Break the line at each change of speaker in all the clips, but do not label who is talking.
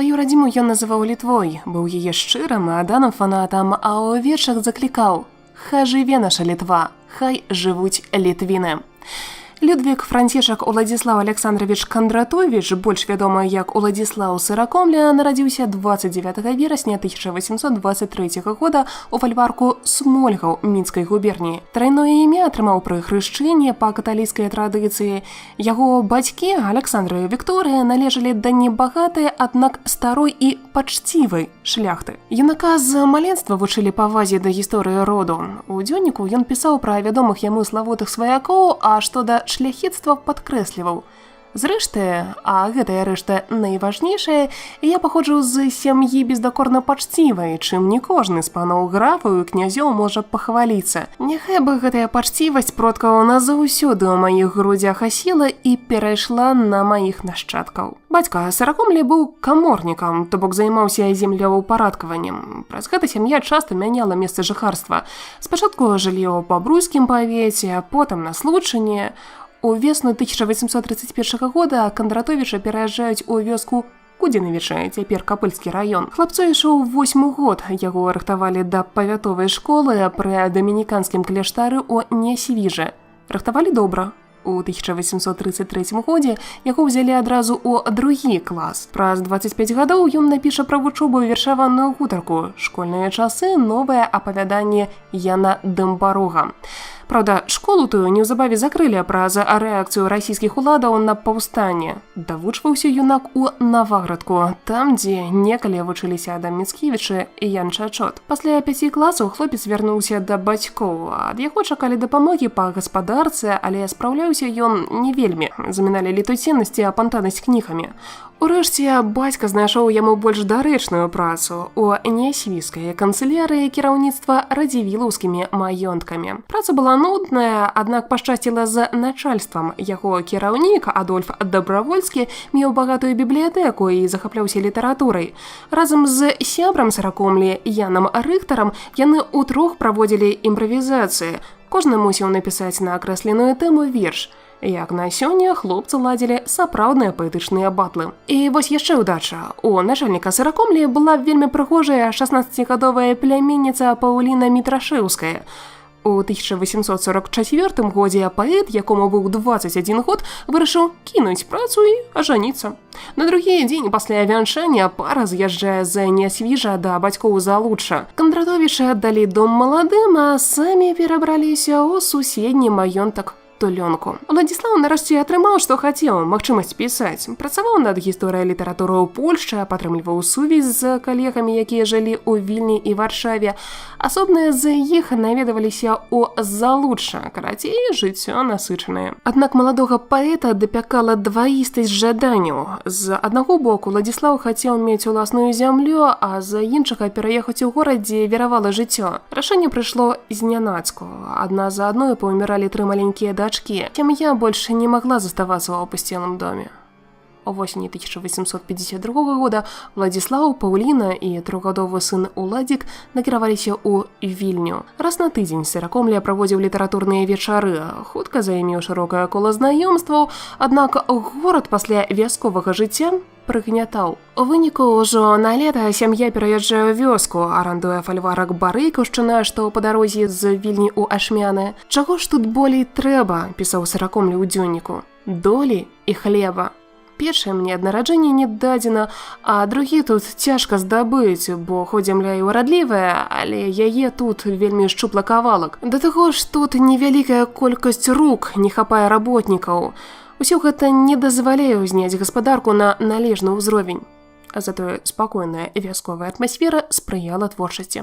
Сваю радзіму ён называў Літвой, быў яе шчырым і адданым фанатам, а ў вершах заклікаў: «Хай жыве наша Літва, хай жывуць літвіны». Людвік Францішак Уладзіслаў Александрович Кондратович, больш вядомы як Уладзіслаў Сыракомля, нарадзіўся 29 верасня 1823 года ў фальварку Смольгаў Мінскай губерніі. Трайное імя атрымаў пры хрышчэнні па каталіцкай традыцыі. Яго бацькі, Александра і Вікторыя, належалі да небагатай, аднак старой і пачцівай шляхты. Юнака з маленства вучылі павазе да гісторыі роду. У дзённіку ён пісаў пра вядомых яму славутых сваякоў, а што да шляхецтва падкрэсліваў: «Зрэшты, а гэтая рэшта найважнейшая, я паходжу з сям'і бездакорна пачцівай, чым не кожны з паноў графаў і князёў можа пахваліцца. Няхай бы гэтая пачцівасць продкаў назаўсёды ў маіх грудзях асела і перайшла на маіх нашчадкаў». Бацька Сыракомля быў каморнікам, то бок займаўся землеўпарадкаваннем. Праз гэта сям'я часта мяняла месца жыхарства. Спачатку жылі ў Бабруйскім павеце, а потым на Случыне. У весну 1831 года Кондратовича пераязджаюць у вёску Кудзінавіча, цяпер Капыльскі раён. Хлапцу ішоў 8 год, яго рыхтавалі да павятовай школы пры дамініканскім кляштары ў Нясвіжы. Рыхтавалі добра. У 1833 годзе яго ўзялі адразу ў другі клас. Праз 25 гадоў ён напіша пра вучобу вершаваную гутарку «Школьныя часы. Новае апавяданне Яна Дымбарога». Праўда, школу тую неўзабаве закрылі праз рэакцыю расійскіх уладаў на паўстанне. Давучваўся юнак у Наваградку, там, дзе некалі вучыліся Адам Міцкевічы і Ян Чачот. Пасля 5 класаў хлопец вярнуўся да бацькоў. Ад яго чакалі дапамогі па гаспадарцы, але спраўляўся ён не вельмі. Заміналі летуценнасці і апантанасць кнігамі. Урэшце, бацька знайшоў яму больш дарэчную працу у Нясвіжскай канцылярыі кіраўніцтва радзівілаўскімі маёнткамі. Праца была нудная, аднак пашчасціла з начальствам. Яго кіраўнік Адольф Дабравольскі меў багатую бібліятэку і захапляўся літаратурай. Разам з сябрам Сыракомлі Янам Рыхтарам яны ўтрох праводзілі імправізацыі. Кожны мусіў напісаць на акрэсленую тэму верш. Як на сёння хлопцы ладзілі сапраўдныя паэтычныя батлы. І вось яшчэ ўдача. У начальніка Сыракомлі была вельмі прыгожая 16гадовая пляменніца Паўліна Мітрашэўская. У 1844 годзе паэт, якому быў 21 год, вырашыў кінуць працу і ажаніцца. На другі дзень пасля вянчання пара з'язджае з Нясвіжа да бацькоў Залуча. Кондратовіча аддалі дом маладым, а самі перабраліся ў суседні маёнтак Тулёнку. Уладзіслаў нарэшце атрымаў, што хацеў, магчымасць пісаць. Працаваў над гісторыяй літаратуры ў Польшчы, падтрымліваў сувязь з калегамі, якія жылі ў Вільні і Варшаве. Асобныя з іх наведаваліся ў Залуча, карацей, жыццё насычанае. Аднак маладога паэта дапякала дваістасць жаданняў. З аднаго боку, Уладзіслаў хацеў мець уласную зямлю, а з іншага пераехаць у горад, дзе веравала жыццё. Рашэнне прыйшло знянацку. Адна за адной паўміралі 3 маленькія дачкі. Сям'я больше не могла заставаться в опустелом доме. У восені 1852 года Уладзіслаў, Паўліна і 3гадовы сын Уладзік накіраваліся ў Вільню. Раз на тыдзень Сыракомля праводзіў літаратурныя вечары, хутка займеў шырокае кола знаёмстваў, аднак горад пасля вясковага жыцця прыгнятаў. У выніку ўжо на лета сям'я пераязджае ў вёску, арандуе фальварак Барыкаўшчына, што па дарозе з Вільні ў Ашмяны. «Чаго ж тут болей трэба?» – пісаў Сыракомля ў дзённіку. «Долі і хлеба. Першае мне ад нараджэння не дадзена, а другі тут цяжка здабыць, бо хоць зямля і ўрадлівая, але яе тут вельмі шчуплы кавалак. Да таго ж тут невялікая колькасць рук, не хапае работнікаў. Усё гэта не дазваляе ўзняць гаспадарку на належны ўзровень». А затое спакойная вясковая атмасфера спрыяла творчасці.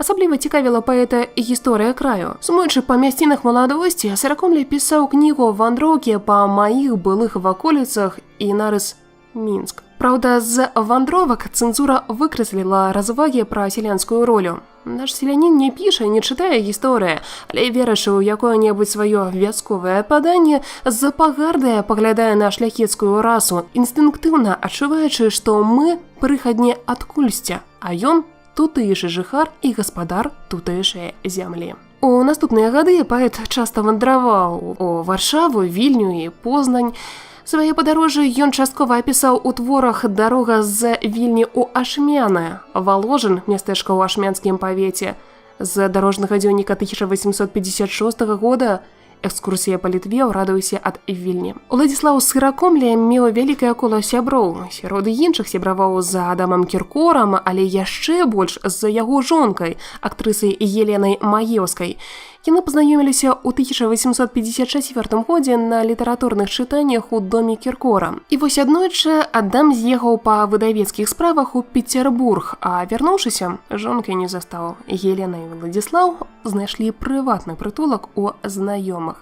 Асабліва цікавіла паэта гісторыя краю. Сумуючы па мясцінах маладосці, Сыракомля пісаў кнігу «Вандроўкі па маіх былых ваколіцах» і нарыс «Мінск». Праўда, з вандровак цэнзура выкрэсліла развагі пра сялянскую ролю. Наш селянін не піша, не чытае гісторыя, але верачы ў якое-небудзь сваё вясковае паданне, з пагардае паглядае на шляхецкую расу, інстынктыўна адчуваючы, што мы прыхадні адкульсьця, а ён тутэйшы жыхар і гаспадар тутэйшай зямлі. У наступныя гады паэт часта вандраваў у Варшаву, Вільню і Познань. Свае падарожжы ён часткова апісаў у творах «Дарога з Вільні ў Ашмяны», «Воложин», мястэчка ў ашмянскім павеце, з дарожнага дзённіка 1856 года «Экскурсія па Літве ў радыусе ад Вільні». Уладзіслаў Сыракомля меў вялікае кола сяброў. Сярод іншых сябраваў з Адамам Кіркорам, але яшчэ больш з яго жонкай, актрысай Еленай Маеўскай. Яны пазнаёміліся ў 1854 годзе на літаратурных чытаннях у доме Кіркора. І вось аднойчы Адам з'ехаў па выдавецкіх справах у Петербург, а вярнуўшыся, жонкай не застаў. Елена і Уладзіслаў знайшлі прыватны прытулак у знаёмых.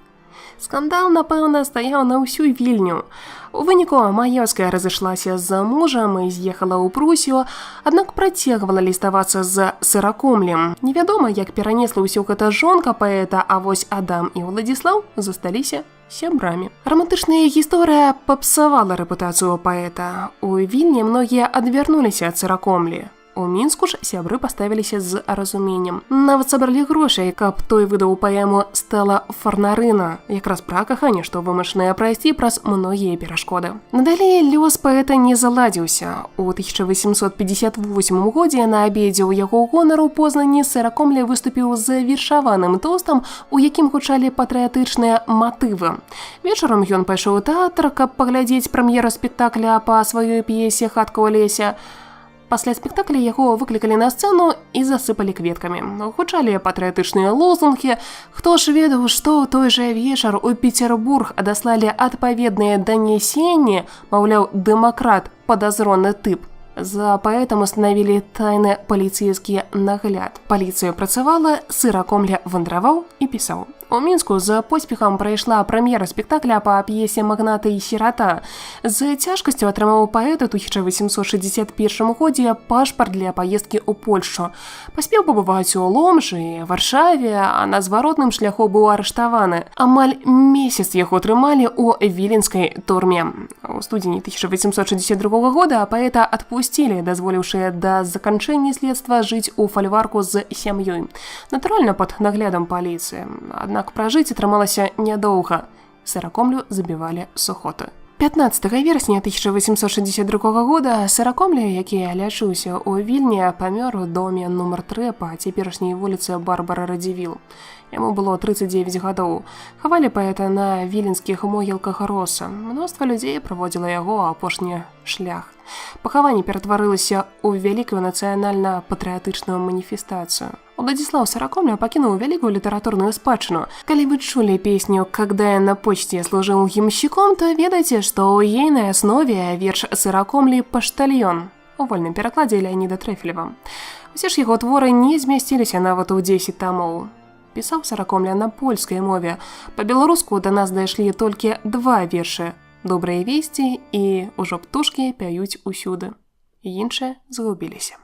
Скандал, напэўна, стаяў на ўсю Вільню. У выніку Маеўская разышлася з мужам і з'ехала ў Прусію, аднак працягвала ліставацца з Сыракомлем. Невядома, як перанесла ўсё гэта жонка паэта, а вось Адам і Уладзіслаў засталіся сябрамі. Романтычная гісторыя папсавала рэпутацыю паэта. У Вільні многія адвярнуліся ад Сыракомлі. У Мінску ж сябры паставіліся з разуменнем. Нават сабралі грошай, каб той выдаў паэму «Стэла Фарнарына», якраз пра каханне, што вымушанае прайсці праз многія перашкоды. Надалей лёс паэта не заладзіўся. У 1858 годзе на абедзе ў яго гонару у Познані Сыракомля выступіў з вершаваным тостам, у якім гучалі патрыятычныя матывы. Вечарам ён пайшоў у тэатр, каб паглядзець прэм'еру спектакля па сваёй п'есе «Хатка ў лесе». Пасля спектакля яго выклікалі на сцэну і засыпалі кветкамі. Гучалі патрыятычныя лозунгі. Хто ж ведаў, што ў той жа вечар у Петербург адаслалі адпаведныя данесенні, маўляў, дэмакрат, падазроны тып. За паэтам устанавілі тайны паліцэйскі нагляд. Паліцыя працавала, Сыракомля вандраваў і пісаў. У Мінску з поспехам прайшла прэм'ера спектакля па п'есе «Магната і сірата». З цяжкасцю атрымаў паэт у 1861 годзе пашпарт для паездкі ў Польшчу. Паспеў пабываць у Ломжы, Варшаве, а на зваротным шляху быў арыштаваны. Амаль месяц яго трымалі ў віленскай турме. У студзені 1862 года паэта адпусцілі, дазволіўшы да заканчэння следства жыць у фальварку з сям'ёй. Натуральна, пад наглядам паліцыі. Аднак пражыць атрымалася нядоўга. Сыракомлю забівалі сухоты. 15 верасня 1862 года Сыракомля, які лячыўся ў Вільні, памёр у доме нумар 3 па цяперашняй вуліцы Барбара Радзівіл. Яму было 39 гадоў. Хавалі паэта на віленскіх могілках роса. Мноства людзей праводзіла яго апошні шлях. Пахаванне ператварылася ў вялікую нацыянальна-патрыятычную маніфестацыю. Уладзіслаў Сыракомля пакінуў вялікую літаратурную спадчыну. Калі вы чулі песню «Когда я на почте служил ямщиком», то ведаеце, што ў ейнай аснове верш Сыракомлі «Паштальён» у вольным перакладзе Леаніда Трэфелева. Усе ж яго творы не змясціліся нават у 10 тамоў. Пісаў Сыракомля на польскай мове. Па-беларуску да нас дайшлі толькі 2 вершы «Добрыя весці» і «Ужо птушкі пяюць усюды». Іншыя згубіліся.